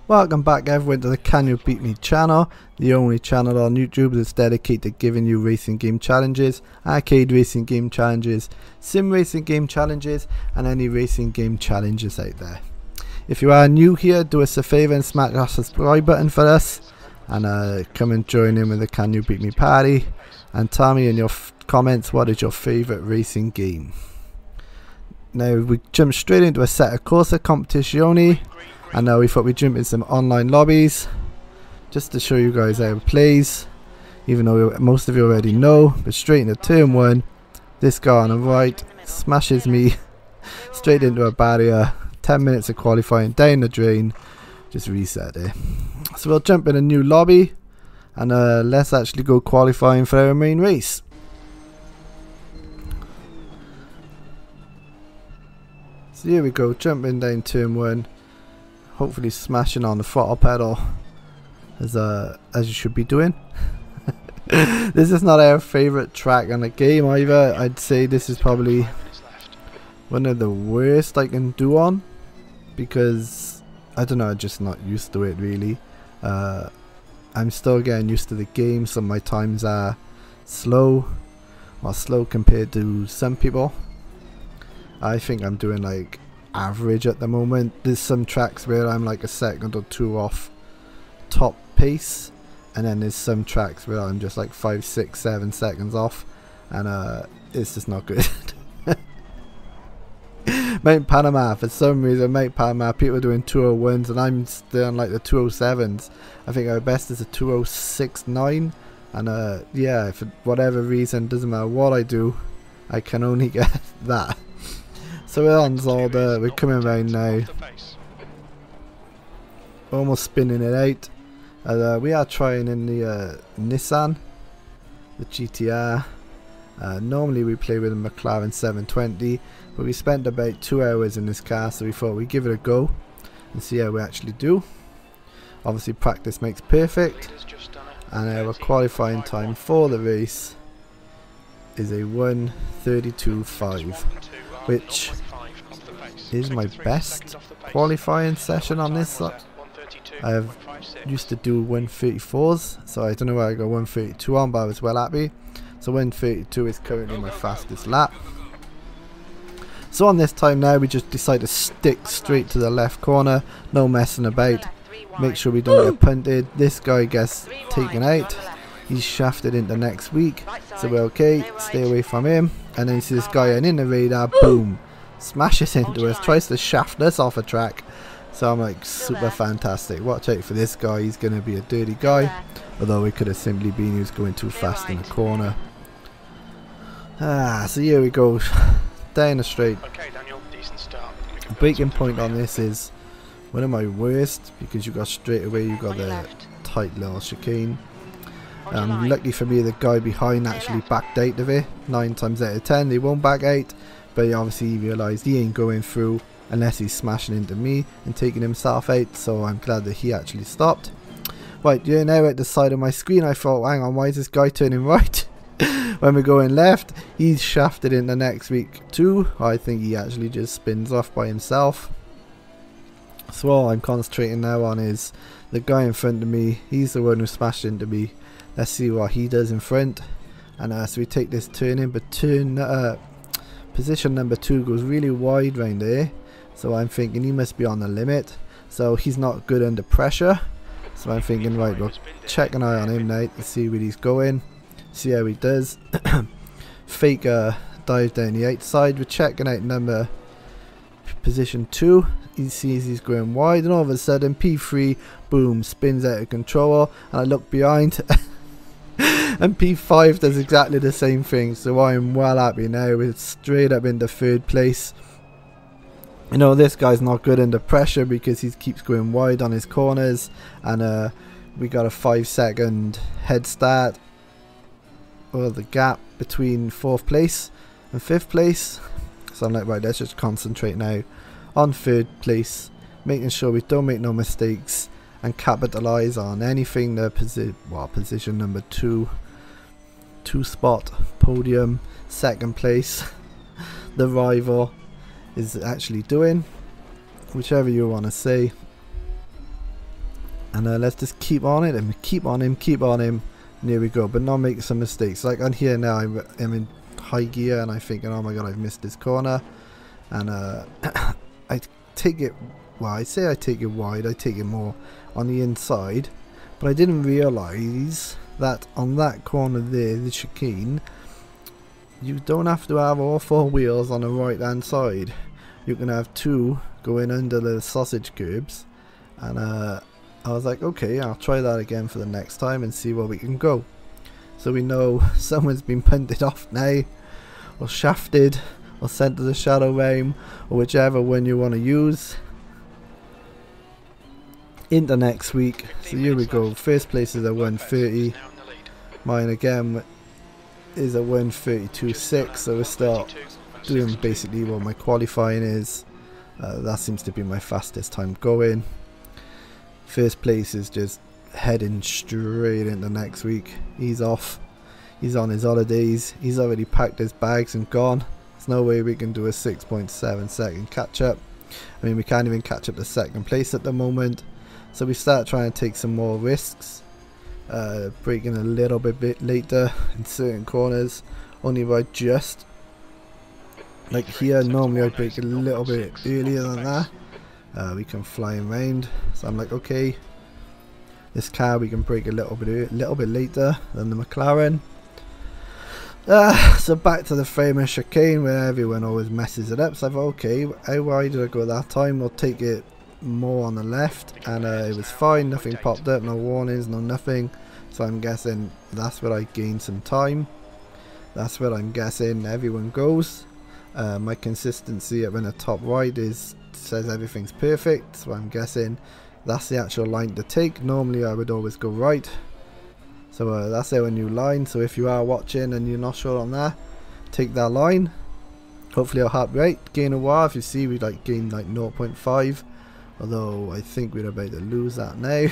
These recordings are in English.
Welcome back everyone to the Can You Beat Me channel, the only channel on YouTube that's dedicated to giving you racing game challenges, arcade racing game challenges, sim racing game challenges and any racing game challenges out there. If you are new here, do us a favour and smack that subscribe button for us, and come and join in with the Can You Beat Me party, and tell me in your comments what is your favourite racing game. Now we jump straight into Assetto Corsa Competizione. And now we thought we'd jump in some online lobbies just to show you guys how it plays, even though most of you already know. But straight into turn 1, this guy on the right smashes me straight into a barrier. 10 minutes of qualifying down the drain, just reset it. So we'll jump in a new lobby and let's actually go qualifying for our main race. So here we go, jumping down turn 1. Hopefully smashing on the throttle pedal as you should be doing. This is not our favourite track on the game either. I'd say this is probably one of the worst I can do on, because I don't know, I'm just not used to it really. I'm still getting used to the game. Some of my times are slow, or slow compared to some people. I think I'm doing like average at the moment. There's some tracks where I'm like a second or two off top pace, and then there's some tracks where I'm just like 5, 6, 7 seconds off, and it's just not good. Mount Panama, for some reason, Mount Panama, people are doing 201s and I'm still on like the 207s. I think our best is a 2069, and yeah, for whatever reason, doesn't matter what I do, I can only get that. So we're on Zolder, we're coming around now, almost spinning it out. We are trying in the Nissan, the GTR. Normally we play with a McLaren 720, but we spent about 2 hours in this car, so we thought we'd give it a go and see how we actually do. Obviously practice makes perfect, and our qualifying time for the race is a 1:32.5, which is my best qualifying session on this. I've used to do 1:34s, so I don't know where I got 1:32 on, but I was well happy. So 1:32 is currently my fastest lap. So on this time now, we just decide to stick straight to the left corner, no messing about, make sure we don't get punted. This guy gets taken out, he's shafted into next week, so we're okay, stay away from him. And then you see this guy, and in the radar, boom, smashes into us, tries to shaft us off a track. So I'm like, super fantastic, watch out for this guy, he's going to be a dirty guy. Although it could have simply been he was going too fast in the corner. So here we go, down the straight. The breaking point on this is one of my worst, because you got straight away, you got the tight little chicane. Lucky for me, the guy behind actually backed out of it. 9 times out of 10 they won't back out, but obviously he realised he ain't going through unless he's smashing into me and taking himself out, so I'm glad that he actually stopped. Right, yeah, now at the side of my screen I thought, hang on, why is this guy turning right? When we're going left, he's shafted into next week too. I think he actually just spins off by himself. So all I'm concentrating now on is the guy in front of me. He's the one who smashed into me. Let's see what he does in front. And so we take this turn in, but position number 2 goes really wide round there, so I'm thinking he must be on the limit, so he's not good under pressure. So I'm thinking, right, we'll check an eye on him now to see where he's going, see how he does. Fake dive down the outside. We're checking out position 2. He sees he's going wide, and all of a sudden P3, boom, spins out of control, and I look behind and P5 does exactly the same thing. So I am well happy now, we're straight up into 3rd place. You know, this guy's not good under pressure because he keeps going wide on his corners, and we got a 5-second head start, or the gap between 4th place and 5th place. So I'm like, right, let's just concentrate now on 3rd place, making sure we don't make no mistakes and capitalize on anything the position number 2 spot, podium, 2nd place, the rival is actually doing, whichever you want to say. And let's just keep on it and keep on him, and here we go, but not making some mistakes. Like on here now, I'm in high gear and I'm thinking, oh my god, I've missed this corner. And I take it, well, I say I take it wide, I take it more on the inside, but I didn't realise that on that corner there, the chicane, you don't have to have all 4 wheels on the right hand side. You can have 2 going under the sausage curbs. And I was like, okay, I'll try that again for the next time and see where we can go. So we know someone's been punted off now, or shafted, or sent to the shadow realm, or whichever one you want to use, into next week. So here we go. First place is a 130. Mine again is a 132.6. So we start doing basically what my qualifying is. That seems to be my fastest time going. First place is just heading straight into next week. He's off. He's on his holidays. He's already packed his bags and gone. There's no way we can do a 6.7 second catch up. I mean, we can't even catch up to second place at the moment. So we start trying to take some more risks. Braking a little bit later in certain corners. Only by just. Like here, normally I brake a little bit earlier than that. We can fly around. So I'm like, okay. This car we can brake a little bit later than the McLaren. So back to the famous chicane where everyone always messes it up. So I thought, okay, how wide did I go that time? We'll take it more on the left, and it was fine. Nothing popped up, no warnings, no nothing. So I'm guessing that's where I gained some time. That's where I'm guessing everyone goes. My consistency up in the top right says everything's perfect, so I'm guessing that's the actual line to take. Normally I would always go right. So that's our new line. So if you are watching and you're not sure on that, take that line. Hopefully I'll hop right, gain a while. If you see, we like gained like 0.5, although I think we're about to lose that now.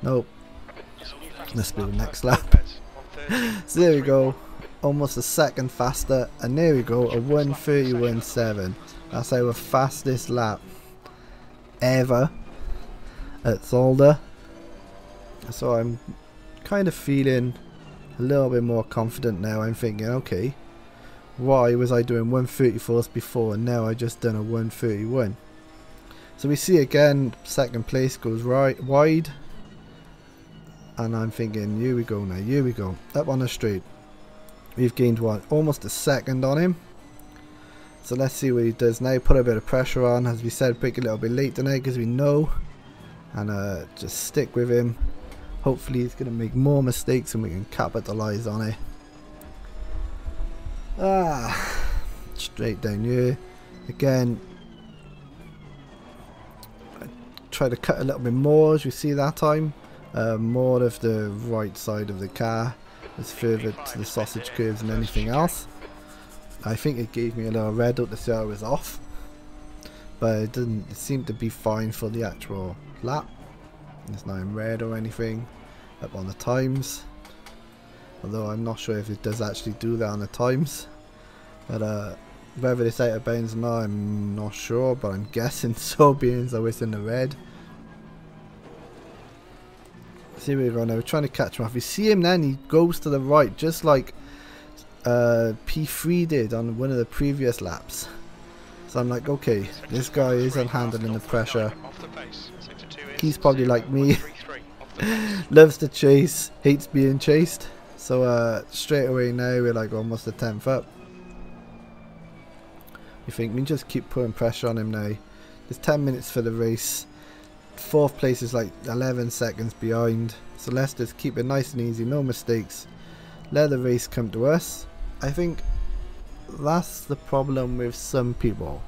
Nope. Let's do the next lap. So there we go, almost a second faster, and there we go, a 1:31.7. That's our fastest lap ever at Zolder. So I'm kind of feeling a little bit more confident now. I'm thinking, okay, why was I doing 1:34s before and now I just done a 1:31? So we see again, second place goes wide, and I'm thinking, here we go now, here we go, up on the straight. We've gained what, almost a second on him. So let's see what he does now. Put a bit of pressure on, as we said, break a little bit late tonight because we know, and just stick with him. Hopefully he's going to make more mistakes and we can capitalize on it. Straight down here again. I try to cut a little bit more, as we see that time. More of the right side of the car is further to the sausage curves than anything else. I think it gave me a little red up to see I was off, but it didn't. It seemed to be fine for the actual lap. It's not in red or anything up on the times, although I'm not sure if it does actually do that on the times. But whether it's out of bounds or not, I'm not sure, but I'm guessing so, being so it's in the red. See where we go now. We're trying to catch him off. You see him then, he goes to the right, just like P3 did on one of the previous laps. So I'm like, okay, this guy isn't handling the pressure. He's probably like me. Loves to chase, hates being chased. So straight away now we're like almost a 10th up. You think we just keep putting pressure on him now. There's 10 minutes for the race. Fourth place is like 11 seconds behind. So let's just keep it nice and easy, no mistakes. Let the race come to us. I think that's the problem with some people,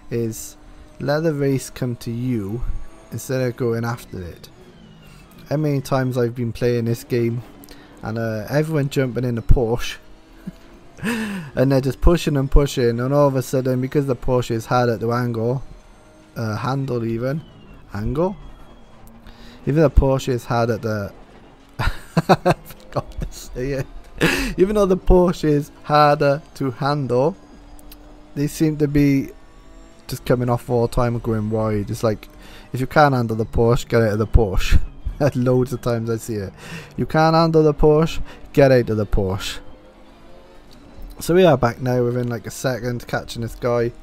is let the race come to you instead of going after it. How many times I've been playing this game and everyone jumping in a Porsche and they're just pushing and pushing, and all of a sudden, because the Porsche is hard at the handle, even the Porsche is hard at the I forgot to say it. Even though the Porsche is harder to handle, they seem to be just coming off all the time and going wide. It's like, if you can't handle the Porsche, get out of the Porsche. Loads of times I see it. You can't handle the Porsche, get out of the Porsche. So we are back now within like a second catching this guy.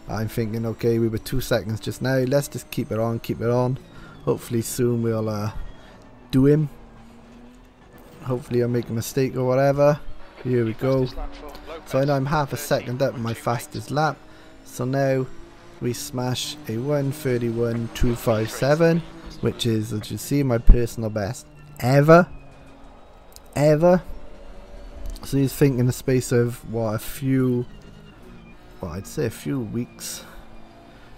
I'm thinking, okay, we were 2 seconds just now, let's just keep it on, keep it on. Hopefully soon we'll do him. Hopefully I'll make a mistake or whatever. Here we go. So I know I'm half a second up my fastest lap. So now we smash a 1:31.257, which is, as you see, my personal best ever. So he's thinking in the space of what, I'd say a few weeks.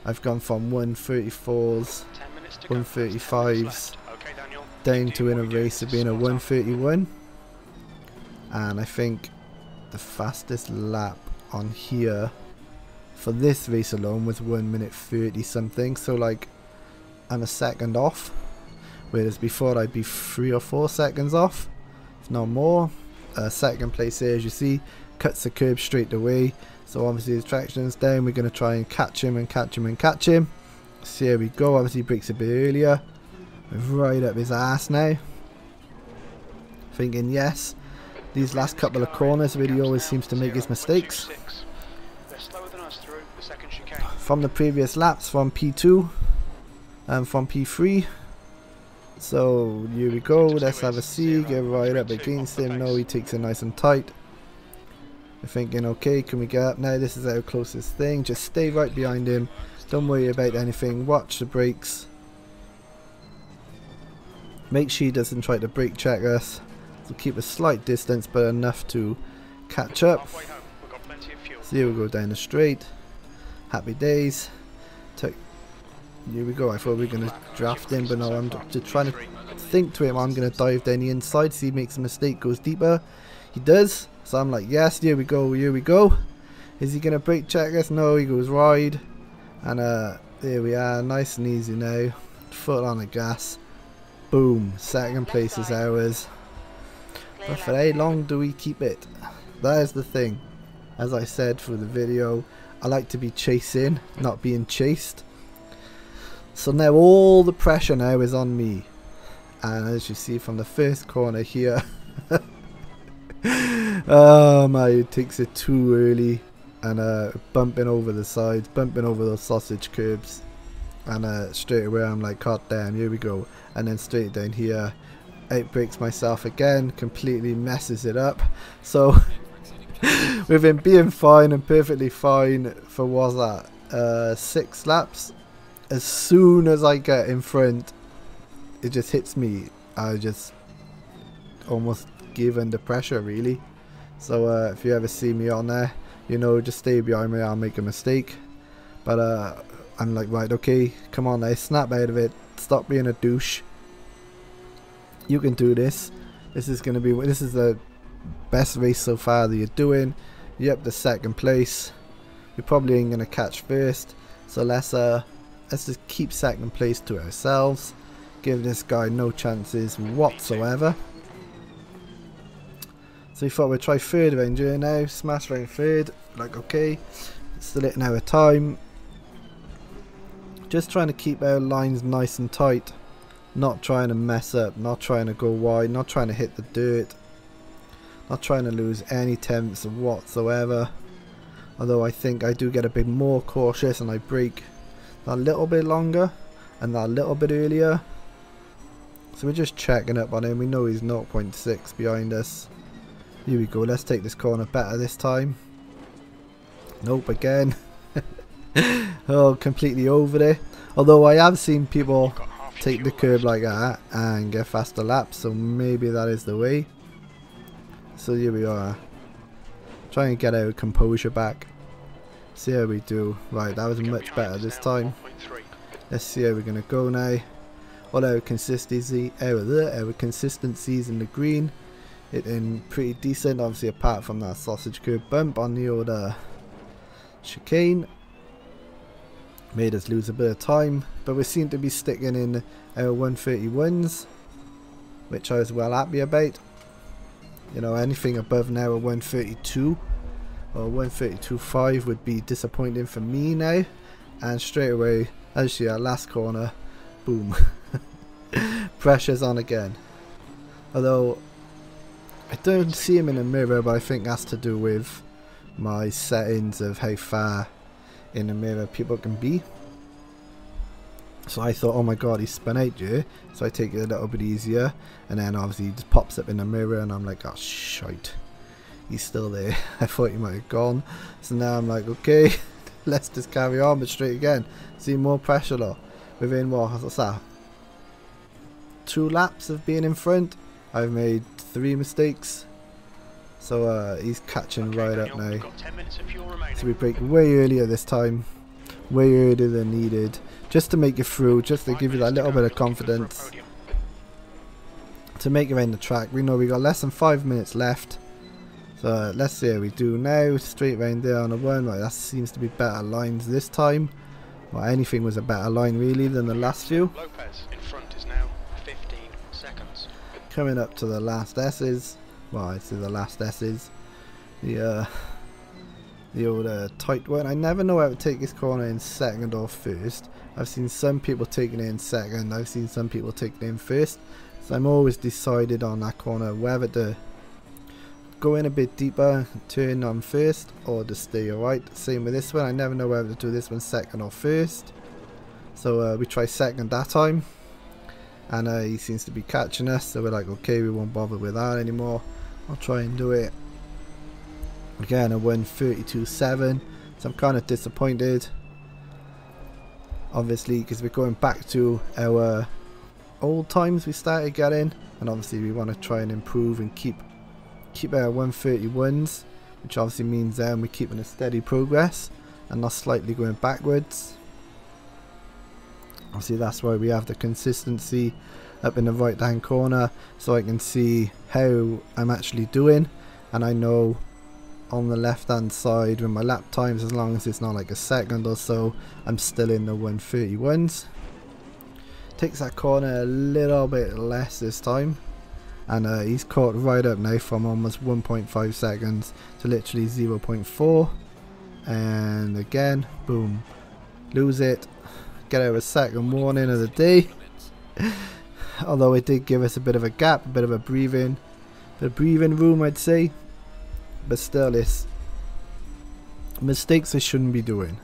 I've gone from 1:34s, 1:35s down to in a race of being a 1:31, and I think the fastest lap on here for this race alone was 1:30 something. So like I'm a second off, whereas before I'd be 3 or 4 seconds off, if not more. Second place here, as you see, cuts the curb straight away. So obviously his traction is down. We're going to try and catch him and catch him and catch him. So here we go. Obviously he brakes a bit earlier. Right up his ass now. Thinking yes. These last couple of corners really always seems to make his mistakes. From the previous laps, from P2 and from P3. So here we go. Let's have a see. Get right up against him. No, he takes it nice and tight. We're thinking, okay, can we get up now? This is our closest thing. Just stay right behind him. Don't worry about anything. Watch the brakes. Make sure he doesn't try to brake check us. So keep a slight distance, but enough to catch up. So here we go down the straight. Happy days. Here we go. I thought we were going to draft him, but no, I'm just trying to think to him. I'm going to dive down the inside. See, he makes a mistake, goes deeper. He does. So I'm like, yes, here we go, here we go. Is he going to brake check us? No, he goes wide. And there we are, nice and easy now. Foot on the gas. Boom, second place is ours. But for how long do we keep it? That is the thing. As I said through the video, I like to be chasing, not being chased. So now all the pressure now is on me. And as you see from the first corner here, oh my, it takes it too early. And bumping over the sides, bumping over those sausage curbs. And straight away I'm like, god damn, here we go. And then straight down here, outbrakes myself again, completely messes it up. So with him being fine and perfectly fine for, what's that, 6 laps, as soon as I get in front, it just hits me. I just almost give under pressure, really. So if you ever see me on there, you know, just stay behind me. I'll make a mistake, but I'm like, right, okay, come on now, snap out of it, stop being a douche. You can do this. This is gonna be, this is the best race so far that you're doing. You're up to second place. You probably ain't gonna catch first, so let's just keep second place to ourselves. Give this guy no chances whatsoever. So we thought we'd try third around here now. Smash around third. Like, okay, still hitting our time. Just trying to keep our lines nice and tight. Not trying to mess up. Not trying to go wide. Not trying to hit the dirt. Not trying to lose any tenths whatsoever. Although I think I do get a bit more cautious and I brake that little bit longer and that little bit earlier. So we're just checking up on him. We know he's 0.6 behind us. Here we go. Let's take this corner better this time. Nope, again. Oh, completely over it. Although I have seen people take the curb like that and get faster laps, so maybe that is the way. So here we are. Trying to get our composure back. See how we do. Right, that was much better this time. Let's see how we're going to go now. All our consistencies in the green. Hitting pretty decent, obviously, apart from that sausage curb bump on the old chicane. Made us lose a bit of time, but we seem to be sticking in our 131s, which I was well happy about. You know, anything above now a 132 or 132.5 would be disappointing for me now. And straight away, as you see, our last corner, boom. pressure's on again. Although I don't see him in the mirror, but I think that's to do with my settings of how far in the mirror people can be. So I thought, oh my god, he spun out here, so I take it a little bit easier, and then obviously he just pops up in the mirror and I'm like, oh shite, he's still there. I thought he might have gone. So now I'm like, okay, let's just carry on, but straight again. See, more pressure though. Within what's that? 2 laps of being in front, I've made 3 mistakes. So he's catching right up now. So we break way earlier this time, way earlier than needed, just to make it through, just to give you that little bit of confidence to make it around the track. We know we got less than 5 minutes left. So let's see how we do now. Straight round there on the one. Right, that seems to be better lines this time. Well, anything was a better line really than the last few. In front is now 15 seconds. Coming up to the last S's. Well, I'd say the last S's. The old tight one. I never know how to take this corner in second or first. I've seen some people taking it in second. I've seen some people taking it in first. So I'm always decided on that corner whether to go in a bit deeper, turn on first, or to stay right. Same with this one. I never know whether to do this one second or first. So we try second that time. And he seems to be catching us. So we're like, okay, we won't bother with that anymore. I'll try and do it. Again, I won 32.7. So I'm kind of disappointed. Obviously, because we're going back to our old times we started getting. And obviously we want to try and improve and keep our 131s. Which obviously means we're keeping a steady progress. And not slightly going backwards. Obviously that's why we have the consistency up in the right hand corner. So I can see how I'm actually doing. And I know on the left hand side with my lap times, as long as it's not like a second or so, I'm still in the 131s. Takes that corner a little bit less this time, and he's caught right up now from almost 1.5 seconds to literally 0.4, and again, boom, lose it, get our second warning of the day. Although it did give us a bit of a gap, a bit of a breathing room, I'd say. But still, it's mistakes I shouldn't be doing.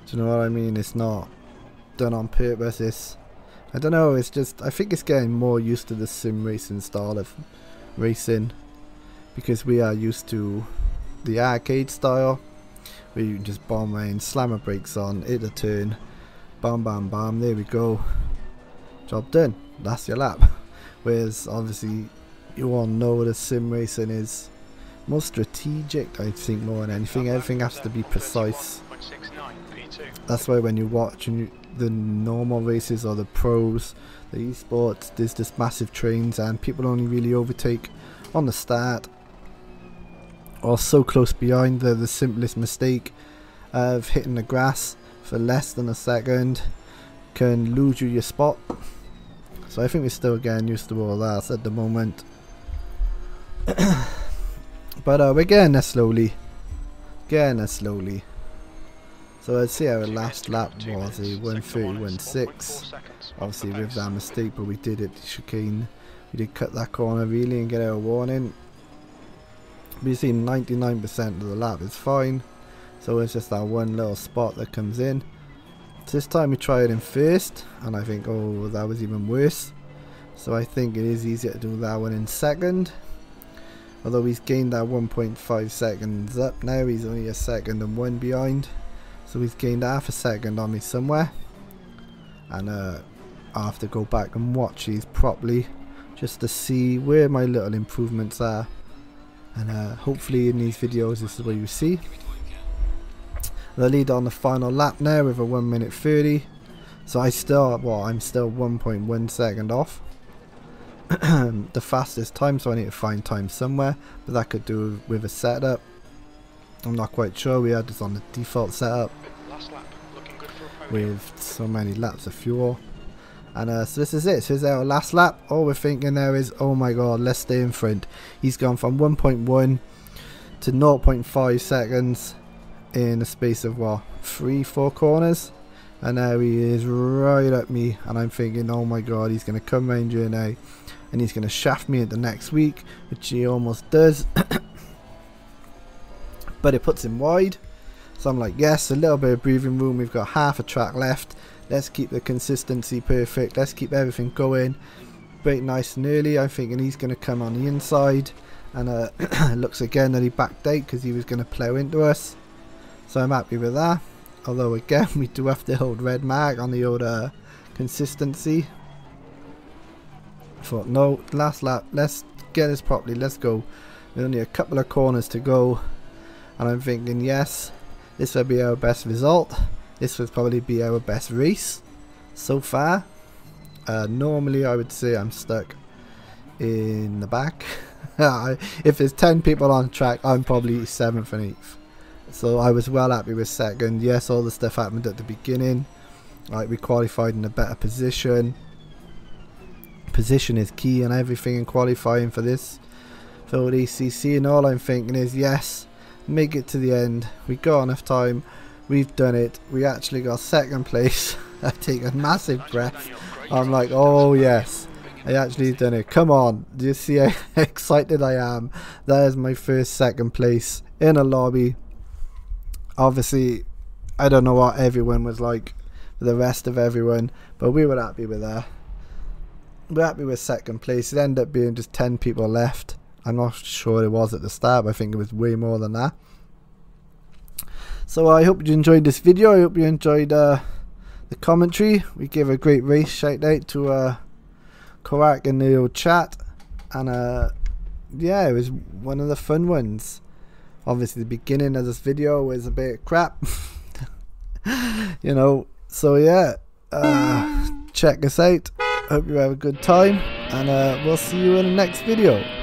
Do you know what I mean? It's not done on purpose. It's, I don't know, it's just, I think it's getting more used to the sim racing style of racing. Because we are used to the arcade style, where you can just bomb around, slam the brakes on, hit a turn, bam bam bam, there we go. Job done. That's your lap. Whereas, obviously, you all know the sim racing is more strategic, I think, more than anything. Everything has to be precise. That's why when you watch the normal races or the pros, the esports, there's just massive trains and people only really overtake on the start or so close behind. The simplest mistake of hitting the grass for less than a second can lose you your spot. So I think we're still getting used to all that at the moment. But we're getting there slowly. So I'd say our last lap was a 1:31.6. Obviously with that mistake, but we did it, chicane. We did cut that corner really and get our warning. We see 99% of the lap is fine. So it's just that one little spot that comes in. So this time we try it in first, and I think, oh, that was even worse. So I think it is easier to do that one in second. Although he's gained that 1.5 seconds up now, he's only a second and 1 behind. So he's gained half a second on me somewhere. And I'll have to go back and watch these properly, just to see where my little improvements are. And hopefully in these videos this is what you see. The lead on the final lap now with a 1:30. So I'm still 1.1 second off the fastest time, so I need to find time somewhere, but that could do with a setup. I'm not quite sure. We had this on the default setup with so many laps of fuel, and so this is it. So this is our last lap. All we're thinking there is, oh my god, let's stay in front. He's gone from 1.1 to 0.5 seconds in a space of what, 3-4 corners. and now he is right at me, and I'm thinking, oh my god, he's going to come round here now and he's going to shaft me into next week, which he almost does. But it puts him wide, so I'm like, yes, a little bit of breathing room, we've got half a track left, let's keep the consistency perfect, let's keep everything going, break nice and early. I'm thinking he's going to come on the inside, and it looks again that he backed out because he was going to plough into us, so I'm happy with that. Although again, we do have the old red mark on the old consistency. I thought, no, last lap, let's get this properly, let's go. There's only a couple of corners to go, and I'm thinking, yes, this will be our best result. This will probably be our best race so far. Normally I would say I'm stuck in the back. If there's 10 people on track, I'm probably 7th and 8th. So I was well happy with second. Yes, all the stuff happened at the beginning. Like, we qualified in a better position. Position is key and everything in qualifying for this field ACC, and all I'm thinking is, yes, make it to the end. We got enough time. We've done it. We actually got second place. I take a massive breath. I'm like, oh yes, I actually done it. Come on, do you see how excited I am? That is my first second place in a lobby. Obviously, I don't know what everyone was like, the rest of everyone, but we were happy with that. We're happy with second place. It ended up being just 10 people left. I'm not sure it was at the start, but I think it was way more than that. So I hope you enjoyed this video. I hope you enjoyed the commentary. We gave a great race shout out to Korak in the old chat, and yeah, it was one of the fun ones. Obviously the beginning of this video was a bit crap. You know, so yeah, check us out. Hope you have a good time, and we'll see you in the next video.